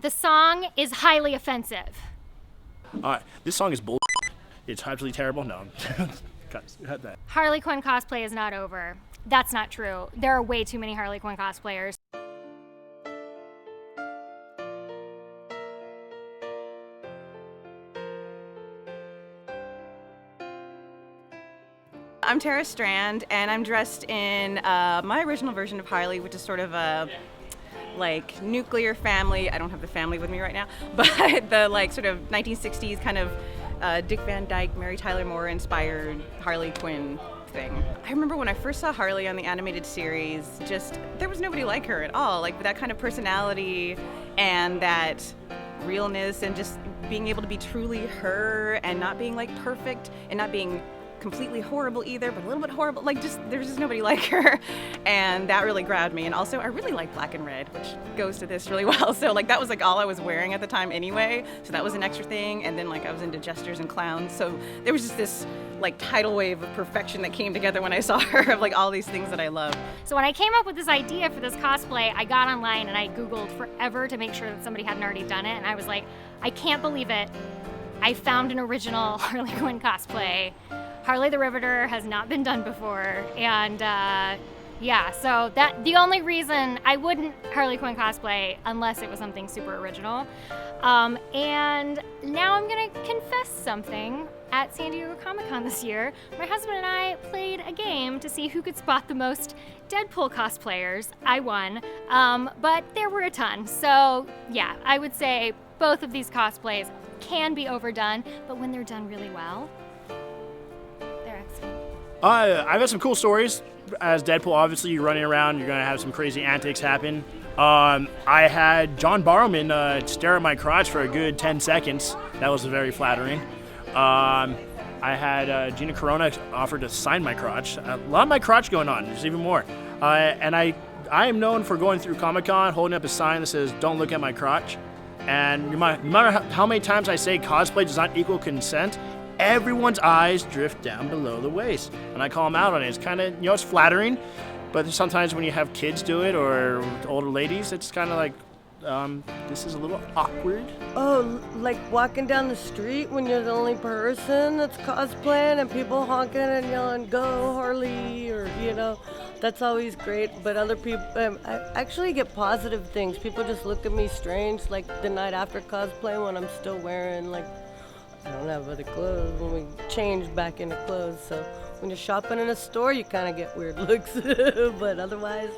The song is highly offensive. This song is bull. It's absolutely terrible. No. Cut that. Harley Quinn cosplay is not over. That's not true. There are way too many Harley Quinn cosplayers. I'm Tara Strand, and I'm dressed in my original version of Harley, which is sort of a like nuclear family. I don't have the family with me right now, but the like sort of 1960s kind of Dick Van Dyke, Mary Tyler Moore inspired Harley Quinn thing. I remember when I first saw Harley on the animated series, just there was nobody like her at all. Like that kind of personality and that realness and just being able to be truly her and not being like perfect and not being completely horrible either, but a little bit horrible. Like just there's just nobody like her, and that really grabbed me. And also I really like black and red, which goes to this really well. So like that was like all I was wearing at the time anyway, so that was an extra thing. And then like I was into jesters and clowns, so there was just this like tidal wave of perfection that came together when I saw her of like all these things that I love. So when I came up with this idea for this cosplay, I got online and I Googled forever to make sure that somebody hadn't already done it, and I was like, I can't believe it. I found an original Harley Quinn cosplay. Harley the Riveter has not been done before, and yeah, so that the only reason I wouldn't Harley Quinn cosplay unless it was something super original. And now I'm gonna confess something. At San Diego Comic-Con this year, my husband and I played a game to see who could spot the most Deadpool cosplayers. I won, but there were a ton. So yeah, I would say both of these cosplays can be overdone, but when they're done really well, they're excellent. I've had some cool stories. As Deadpool, obviously, you're running around, you're going to have some crazy antics happen. I had John Barrowman stare at my crotch for a good 10 seconds. That was very flattering. I had Gina Carano offer to sign my crotch. A lot of my crotch going on. There's even more. And I am known for going through Comic-Con, holding up a sign that says, "Don't look at my crotch." And no matter how many times I say cosplay does not equal consent, everyone's eyes drift down below the waist. And I call them out on it. It's kind of, it's flattering. But sometimes when you have kids do it or older ladies, it's kind of like, this is a little awkward. Oh, like walking down the street when you're the only person that's cosplaying and people honking and yelling, "Go Harley," or, that's always great. But other people, I actually get positive things. People just look at me strange, like the night after cosplay when I'm still wearing, like, I don't have other clothes, when we change back into clothes. So when you're shopping in a store, you kind of get weird looks, but otherwise,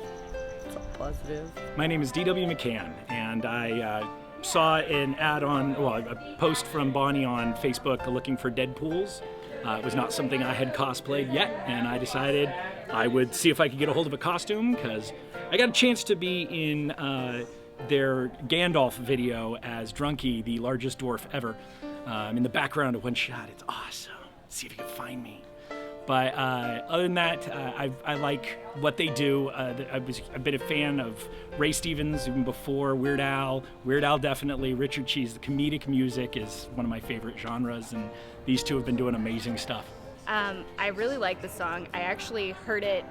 it's all positive. My name is D.W. McCann, and I saw an ad a post from Bonnie on Facebook looking for Deadpools. It was not something I had cosplayed yet, and I decided I would see if I could get a hold of a costume, because I got a chance to be in their Gandalf video as Drunky, the largest dwarf ever. In the background of one shot. It's awesome. See if you can find me. But other than that, I like what they do. I've been a fan of Ray Stevens even before Weird Al. Weird Al definitely. Richard Cheese. The comedic music is one of my favorite genres, and these two have been doing amazing stuff. I really like the song. I actually heard it,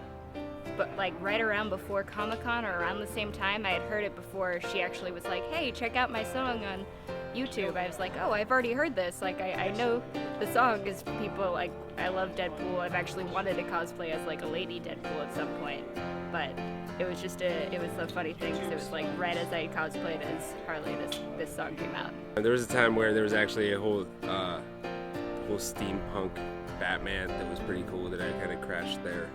but like right around before Comic-Con or around the same time. I had heard it before she actually was like, "Hey, check out my song on YouTube." I was like, oh, I've already heard this. Like, I know the song because people, like, I love Deadpool. I've actually wanted to cosplay as, like, a lady Deadpool at some point. But it was just it was a funny thing because it was, like, right as I cosplayed as Harley, this song came out. There was a time where there was actually a whole steampunk Batman that was pretty cool that I kind of crashed their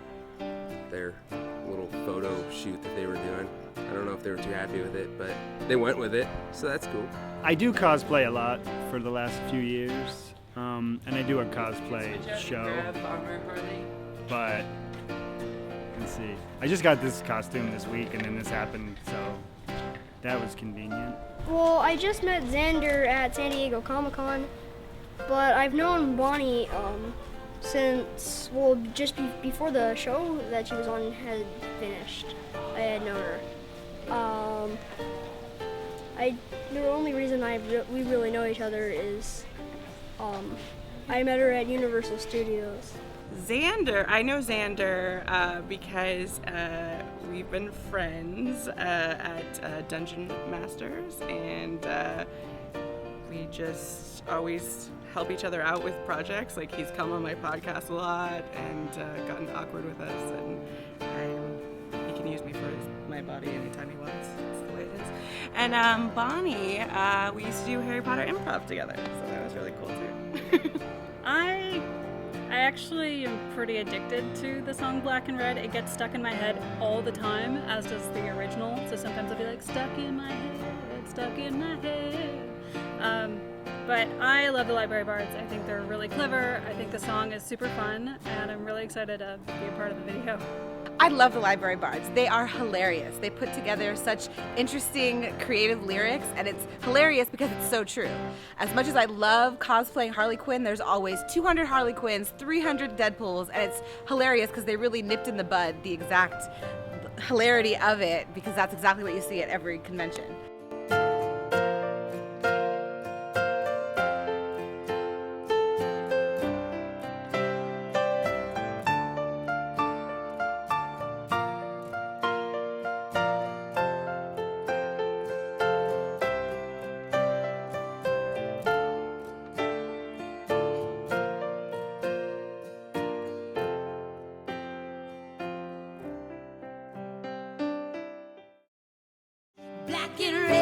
little photo shoot that they were doing. I don't know if they were too happy with it, but they went with it, so that's cool. I do cosplay a lot for the last few years, and I do a cosplay show, but let's see. I just got this costume this week, and then this happened, so that was convenient. Well, I just met Xander at San Diego Comic-Con, but I've known Bonnie since, just before the show that she was on had finished. I had known her. The only reason we really know each other is I met her at Universal Studios. Xander, I know Xander because we've been friends at Dungeon Masters, and we just always help each other out with projects. Like, he's come on my podcast a lot and gotten awkward with us, and he can use me for my body anytime he wants. That's the way it is. And Bonnie, we used to do Harry Potter improv together, so that was really cool too. I actually am pretty addicted to the song Black and Red. It gets stuck in my head all the time, as does the original. So sometimes I'll be like, stuck in my head, stuck in my head. But I love the Library Bards. I think they're really clever. I think the song is super fun, and I'm really excited to be a part of the video. I love the Library Bards. They are hilarious. They put together such interesting, creative lyrics, and it's hilarious because it's so true. As much as I love cosplaying Harley Quinn, there's always 200 Harley Quinns, 300 Deadpools, and it's hilarious because they really nipped in the bud the exact hilarity of it, because that's exactly what you see at every convention. Black and red.